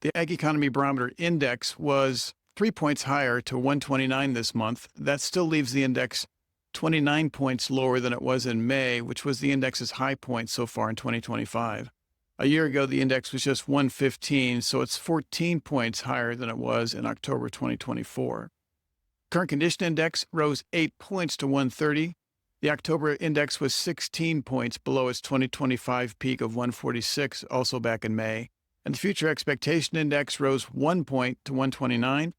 The Ag Economy Barometer index was 3 points higher to 129 this month. That still leaves the index 29 points lower than it was in May, which was the index's high point so far in 2025. A year ago, the index was just 115, so it's 14 points higher than it was in October 2024. Current condition index rose 8 points to 130. The October index was 16 points below its 2025 peak of 146, also back in May. And the future expectation index rose 1 point to 129.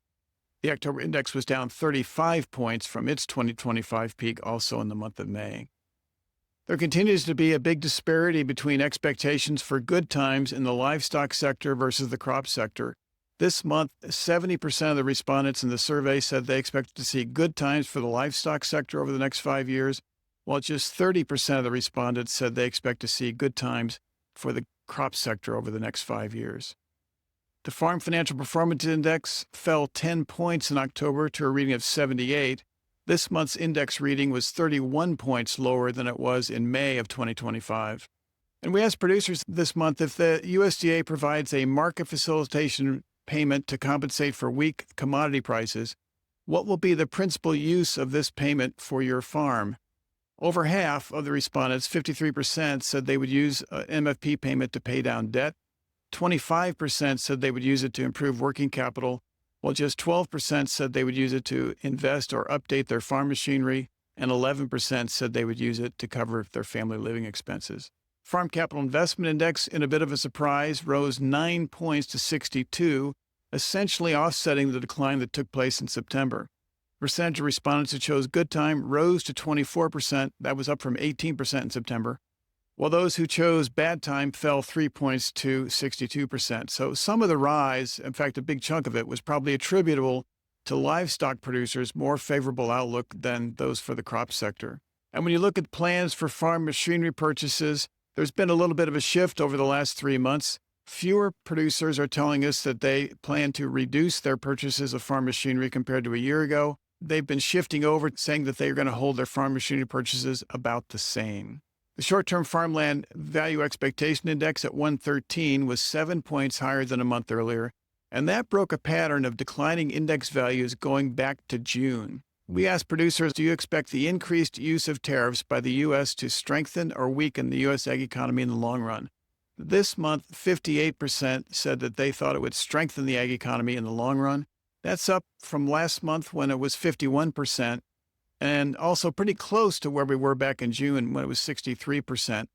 The October index was down 35 points from its 2025 peak, also in the month of May. There continues to be a big disparity between expectations for good times in the livestock sector versus the crop sector. This month, 70% of the respondents in the survey said they expected to see good times for the livestock sector over the next 5 years, while just 30% of the respondents said they expect to see good times for the crop sector over the next 5 years. The Farm Financial Performance Index fell 10 points in October to a reading of 78. This month's index reading was 31 points lower than it was in May of 2025. And we asked producers this month if the USDA provides a market facilitation payment to compensate for weak commodity prices, what will be the principal use of this payment for your farm? Over half of the respondents, 53%, said they would use an MFP payment to pay down debt. 25% said they would use it to improve working capital, while just 12% said they would use it to invest or update their farm machinery, and 11% said they would use it to cover their family living expenses. Farm Capital Investment Index, in a bit of a surprise, rose 9 points to 62, essentially offsetting the decline that took place in September. The percentage of respondents who chose good time rose to 24%. That was up from 18% in September, while those who chose bad time fell 3 points to 62%. So some of the rise, in fact, a big chunk of it, was probably attributable to livestock producers' more favorable outlook than those for the crop sector. And when you look at plans for farm machinery purchases, there's been a little bit of a shift over the last 3 months. Fewer producers are telling us that they plan to reduce their purchases of farm machinery compared to a year ago. They've been shifting over, saying that they're going to hold their farm machinery purchases about the same. The short-term farmland value expectation index at 113 was 7 points higher than a month earlier, and that broke a pattern of declining index values going back to June. We asked producers, do you expect the increased use of tariffs by the U.S. to strengthen or weaken the U.S. ag economy in the long run? This month, 58% said that they thought it would strengthen the ag economy in the long run. That's up from last month when it was 51%. And also pretty close to where we were back in June when it was 63%.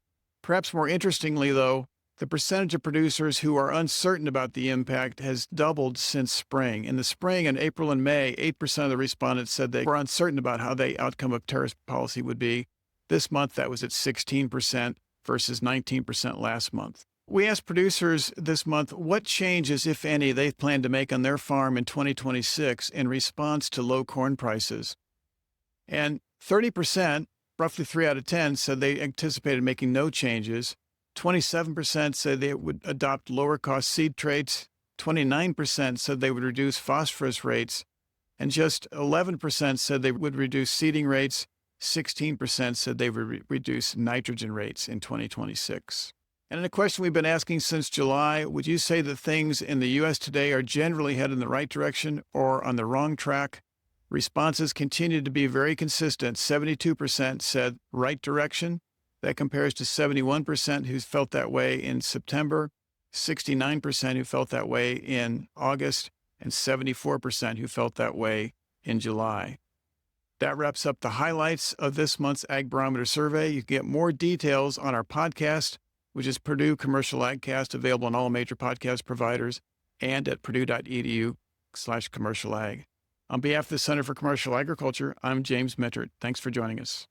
Perhaps more interestingly, though, the percentage of producers who are uncertain about the impact has doubled since spring. In the spring, in April and May, 8% of the respondents said they were uncertain about how the outcome of tariff policy would be. This month, that was at 16% versus 19% last month. We asked producers this month what changes, if any, they plan to make on their farm in 2026 in response to low corn prices. And 30%, roughly 3 out of 10, said they anticipated making no changes. 27% said they would adopt lower-cost seed traits. 29% said they would reduce phosphorus rates. And just 11% said they would reduce seeding rates. 16% said they would reduce nitrogen rates in 2026. And in a question we've been asking since July, would you say that things in the U.S. today are generally headed in the right direction or on the wrong track? Responses continue to be very consistent. 72% said right direction. That compares to 71% who felt that way in September, 69% who felt that way in August, and 74% who felt that way in July. That wraps up the highlights of this month's Ag Barometer survey. You can get more details on our podcast, which is Purdue Commercial AgCast, available on all major podcast providers, and at purdue.edu/commercialag. On behalf of the Center for Commercial Agriculture, I'm James Mintert. Thanks for joining us.